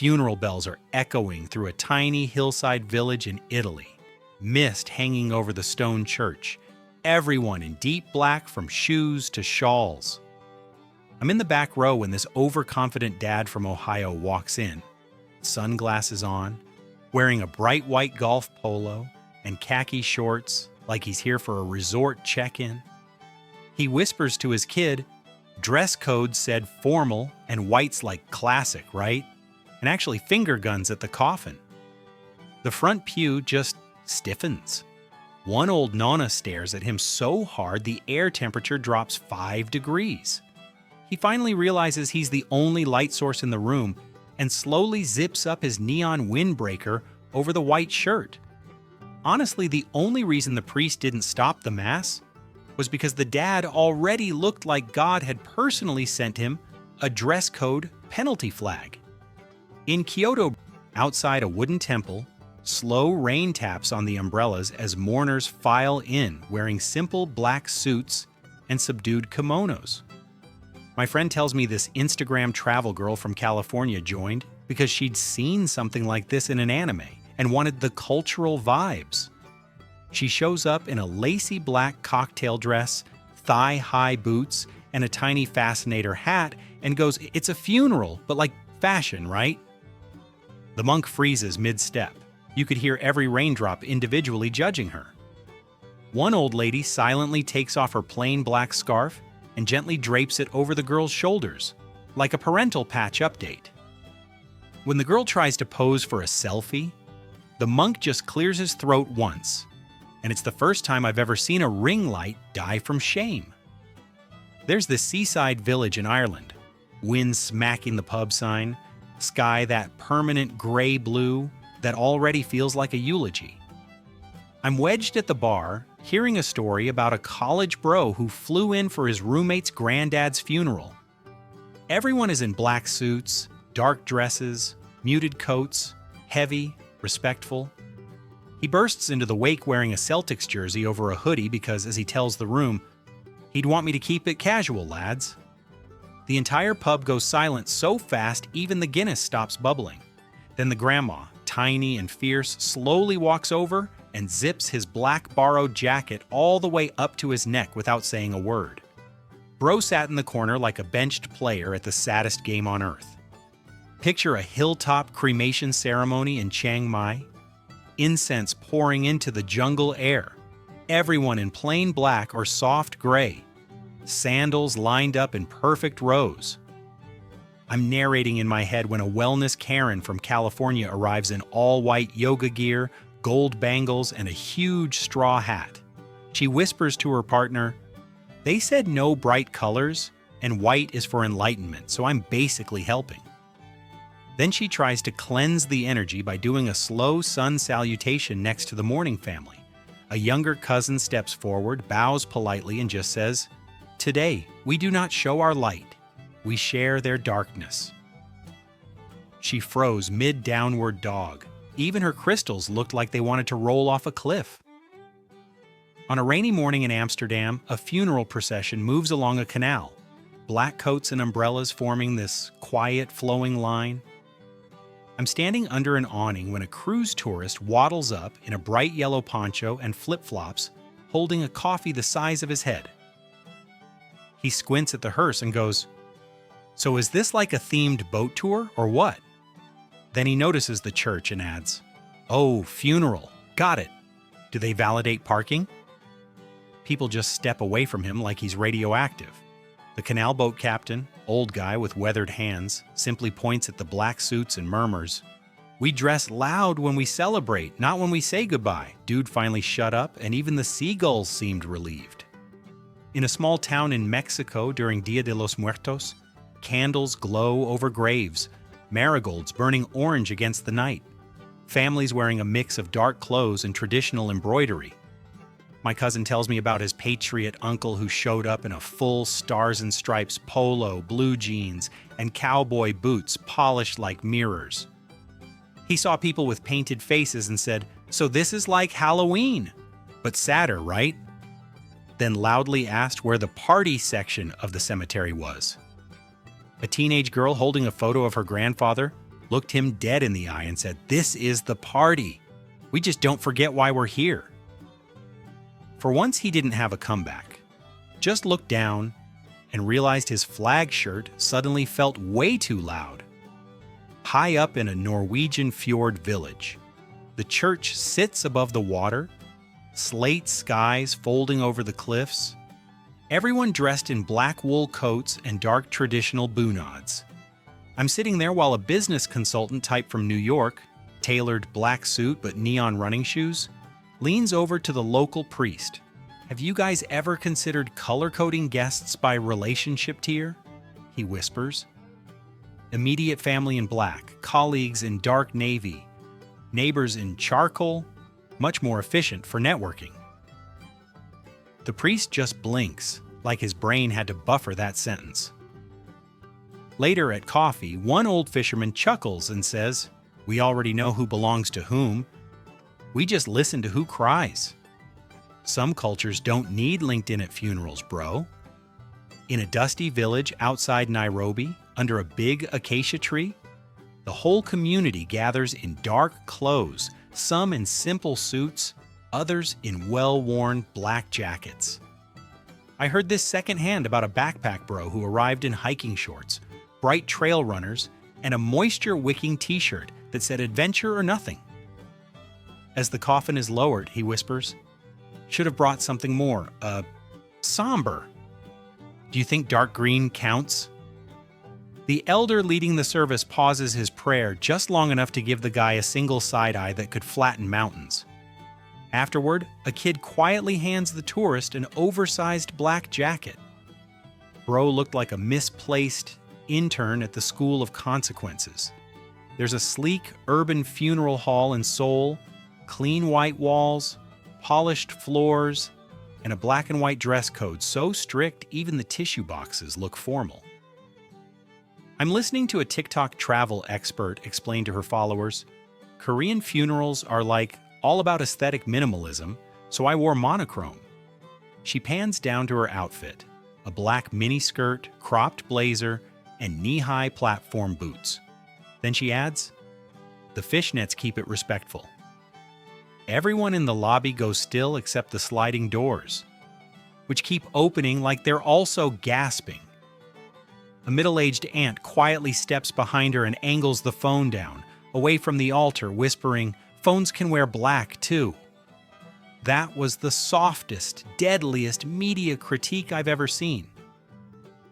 Funeral bells are echoing through a tiny hillside village in Italy. Mist hanging over the stone church. Everyone in deep black from shoes to shawls. I'm in the back row when this overconfident dad from Ohio walks in, sunglasses on, wearing a bright white golf polo and khaki shorts like he's here for a resort check-in. He whispers to his kid, dress code said formal and white's like classic, right? And actually finger guns at the coffin. The front pew just stiffens. One old nonna stares at him so hard the air temperature drops 5 degrees. He finally realizes he's the only light source in the room and slowly zips up his neon windbreaker over the white shirt. Honestly, the only reason the priest didn't stop the mass was because the dad already looked like God had personally sent him a dress code penalty flag. In Kyoto, outside a wooden temple, slow rain taps on the umbrellas as mourners file in wearing simple black suits and subdued kimonos. My friend tells me this Instagram travel girl from California joined because she'd seen something like this in an anime and wanted the cultural vibes. She shows up in a lacy black cocktail dress, thigh-high boots, and a tiny fascinator hat and goes, "It's a funeral, but like fashion, right?" The monk freezes mid-step. You could hear every raindrop individually judging her. One old lady silently takes off her plain black scarf and gently drapes it over the girl's shoulders, like a parental patch update. When the girl tries to pose for a selfie, the monk just clears his throat once, and it's the first time I've ever seen a ring light die from shame. There's this seaside village in Ireland, wind smacking the pub sign, sky that permanent gray-blue that already feels like a eulogy. I'm wedged at the bar, hearing a story about a college bro who flew in for his roommate's granddad's funeral. Everyone is in black suits, dark dresses, muted coats, heavy, respectful. He bursts into the wake wearing a Celtics jersey over a hoodie because, as he tells the room, he'd want me to keep it casual, lads. The entire pub goes silent so fast even the Guinness stops bubbling. Then the grandma, tiny and fierce, slowly walks over and zips his black borrowed jacket all the way up to his neck without saying a word. Bro sat in the corner like a benched player at the saddest game on earth. Picture a hilltop cremation ceremony in Chiang Mai. Incense pouring into the jungle air. Everyone in plain black or soft gray. Sandals lined up in perfect rows. I'm narrating in my head when a wellness Karen from California arrives in all-white yoga gear, gold bangles, and a huge straw hat. She whispers to her partner, "They said no bright colors, and white is for enlightenment, so I'm basically helping." Then she tries to cleanse the energy by doing a slow sun salutation next to the mourning family. A younger cousin steps forward, bows politely, and just says, "Today, we do not show our light. We share their darkness." She froze mid-downward dog. Even her crystals looked like they wanted to roll off a cliff. On a rainy morning in Amsterdam, a funeral procession moves along a canal, black coats and umbrellas forming this quiet, flowing line. I'm standing under an awning when a cruise tourist waddles up in a bright yellow poncho and flip-flops, holding a coffee the size of his head. He squints at the hearse and goes, "So is this like a themed boat tour or what?" Then he notices the church and adds, "Oh, funeral. Got it. Do they validate parking?" People just step away from him like he's radioactive. The canal boat captain, old guy with weathered hands, simply points at the black suits and murmurs, "We dress loud when we celebrate, not when we say goodbye." Dude finally shut up, and even the seagulls seemed relieved. In a small town in Mexico during Dia de los Muertos, candles glow over graves, marigolds burning orange against the night, families wearing a mix of dark clothes and traditional embroidery. My cousin tells me about his patriot uncle who showed up in a full stars and stripes polo, blue jeans, and cowboy boots polished like mirrors. He saw people with painted faces and said, "So this is like Halloween, but sadder, right?" Then loudly asked where the party section of the cemetery was. A teenage girl holding a photo of her grandfather looked him dead in the eye and said, "This is the party. We just don't forget why we're here." For once, he didn't have a comeback. Just looked down and realized his flag shirt suddenly felt way too loud. High up in a Norwegian fjord village, the church sits above the water, slate skies folding over the cliffs, everyone dressed in black wool coats and dark traditional bunads. I'm sitting there while a business consultant type from New York, tailored black suit but neon running shoes, leans over to the local priest. "Have you guys ever considered color-coding guests by relationship tier?" he whispers. Immediate family in black, colleagues in dark navy, neighbors in charcoal, much more efficient for networking. The priest just blinks, like his brain had to buffer that sentence. Later at coffee, one old fisherman chuckles and says, "We already know who belongs to whom. We just listen to who cries." Some cultures don't need LinkedIn at funerals, bro. In a dusty village outside Nairobi, under a big acacia tree, the whole community gathers in dark clothes, some in simple suits, others in well-worn black jackets. I heard this secondhand about a backpack bro who arrived in hiking shorts, bright trail runners, and a moisture-wicking t-shirt that said adventure or nothing. As the coffin is lowered, he whispers, "Should have brought something more, somber. Do you think dark green counts?" The elder leading the service pauses his prayer just long enough to give the guy a single side eye that could flatten mountains. Afterward, a kid quietly hands the tourist an oversized black jacket. Bro looked like a misplaced intern at the School of Consequences. There's a sleek urban funeral hall in Seoul, clean white walls, polished floors, and a black and white dress code so strict even the tissue boxes look formal. I'm listening to a TikTok travel expert explain to her followers, "Korean funerals are like all about aesthetic minimalism, so I wore monochrome." She pans down to her outfit, a black miniskirt, cropped blazer, and knee-high platform boots. Then she adds, "The fishnets keep it respectful." Everyone in the lobby goes still except the sliding doors, which keep opening like they're also gasping. A middle-aged aunt quietly steps behind her and angles the phone down, away from the altar, whispering, "Phones can wear black, too." That was the softest, deadliest media critique I've ever seen.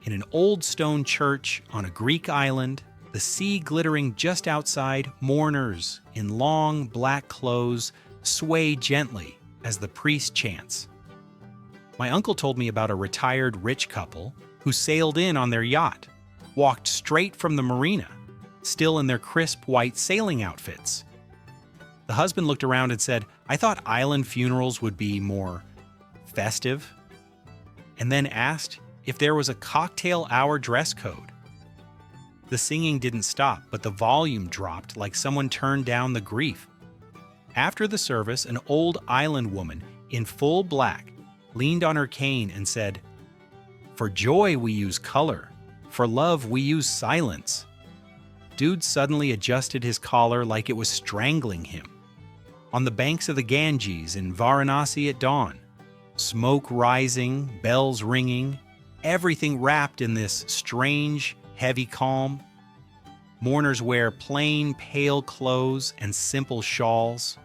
In an old stone church on a Greek island, the sea glittering just outside, mourners in long black clothes sway gently as the priest chants. My uncle told me about a retired rich couple who sailed in on their yacht, walked straight from the marina, still in their crisp white sailing outfits. The husband looked around and said, "I thought island funerals would be more festive," and then asked if there was a cocktail hour dress code. The singing didn't stop, but the volume dropped like someone turned down the grief. After the service, an old island woman in full black leaned on her cane and said, "For joy we use color, for love we use silence." Dude suddenly adjusted his collar like it was strangling him. On the banks of the Ganges in Varanasi at dawn, smoke rising, bells ringing, everything wrapped in this strange, heavy calm. Mourners wear plain, pale clothes and simple shawls.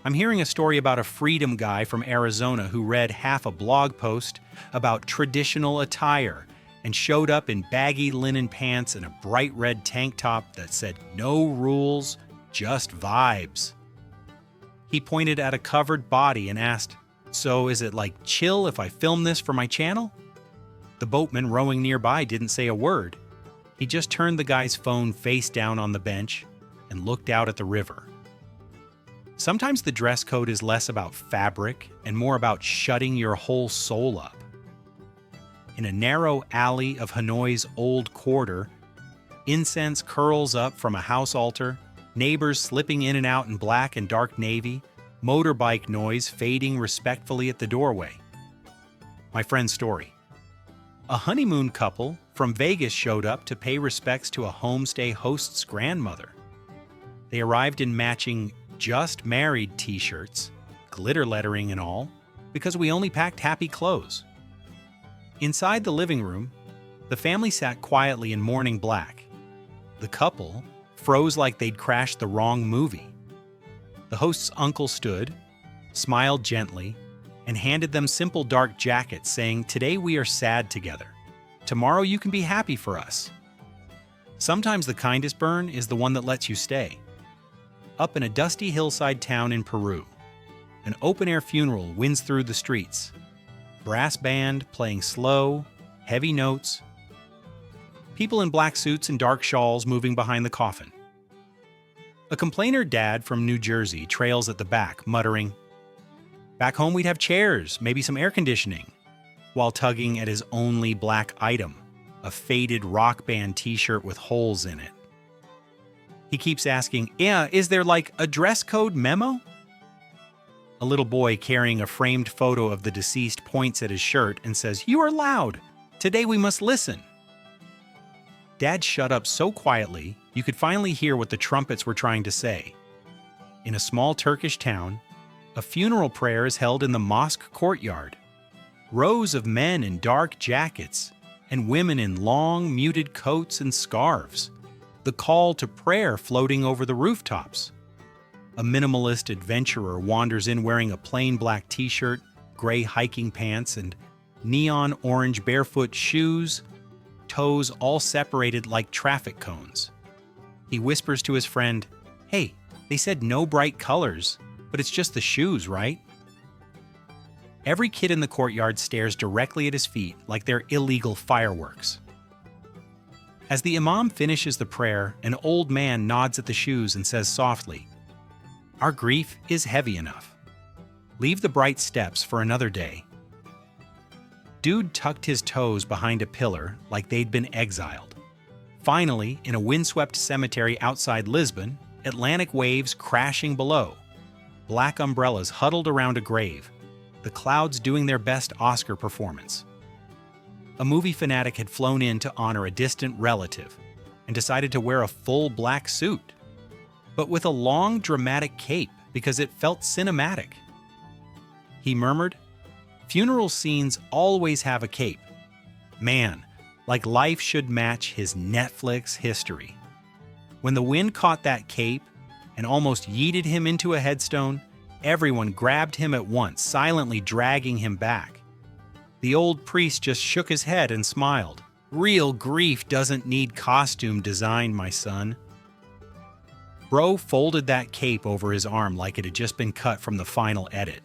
I'm hearing a story about a freedom guy from Arizona who read half a blog post about traditional attire and showed up in baggy linen pants and a bright red tank top that said "No rules, just vibes." He pointed at a covered body and asked, "So is it like chill if I film this for my channel?" The boatman rowing nearby didn't say a word. He just turned the guy's phone face down on the bench and looked out at the river. Sometimes the dress code is less about fabric and more about shutting your whole soul up. In a narrow alley of Hanoi's old quarter, incense curls up from a house altar, neighbors slipping in and out in black and dark navy, motorbike noise fading respectfully at the doorway. My friend's story. A honeymoon couple from Vegas showed up to pay respects to a homestay host's grandmother. They arrived in matching "Just Married" t-shirts, glitter lettering and all, because we only packed happy clothes. Inside the living room, the family sat quietly in mourning black. The couple froze like they'd crashed the wrong movie. The host's uncle stood, smiled gently, and handed them simple dark jackets saying, "Today we are sad together. Tomorrow you can be happy for us." Sometimes the kindest burn is the one that lets you stay. Up in a dusty hillside town in Peru, an open-air funeral winds through the streets. Brass band playing slow, heavy notes. People in black suits and dark shawls moving behind the coffin. A complainer dad from New Jersey trails at the back, muttering, "Back home we'd have chairs, maybe some air conditioning," while tugging at his only black item, a faded rock band t-shirt with holes in it. He keeps asking, "Yeah, is there like a dress code memo?" A little boy carrying a framed photo of the deceased points at his shirt and says, "You are loud. Today we must listen." Dad shut up so quietly you could finally hear what the trumpets were trying to say. In a small Turkish town, a funeral prayer is held in the mosque courtyard. Rows of men in dark jackets and women in long, muted coats and scarves. The call to prayer floating over the rooftops. A minimalist adventurer wanders in wearing a plain black t-shirt, gray hiking pants, and neon orange barefoot shoes, toes all separated like traffic cones. He whispers to his friend, "Hey, they said no bright colors, but it's just the shoes, right?" Every kid in the courtyard stares directly at his feet like they're illegal fireworks. As the imam finishes the prayer, an old man nods at the shoes and says softly, "Our grief is heavy enough. Leave the bright steps for another day." Dude tucked his toes behind a pillar like they'd been exiled. Finally, in a windswept cemetery outside Lisbon, Atlantic waves crashing below. Black umbrellas huddled around a grave, the clouds doing their best Oscar performance. A movie fanatic had flown in to honor a distant relative and decided to wear a full black suit, but with a long, dramatic cape because it felt cinematic. He murmured, "Funeral scenes always have a cape. Man, like life should match his Netflix history." When the wind caught that cape and almost yeeted him into a headstone, everyone grabbed him at once, silently dragging him back. The old priest just shook his head and smiled. "Real grief doesn't need costume design, my son." Bro folded that cape over his arm like it had just been cut from the final edit.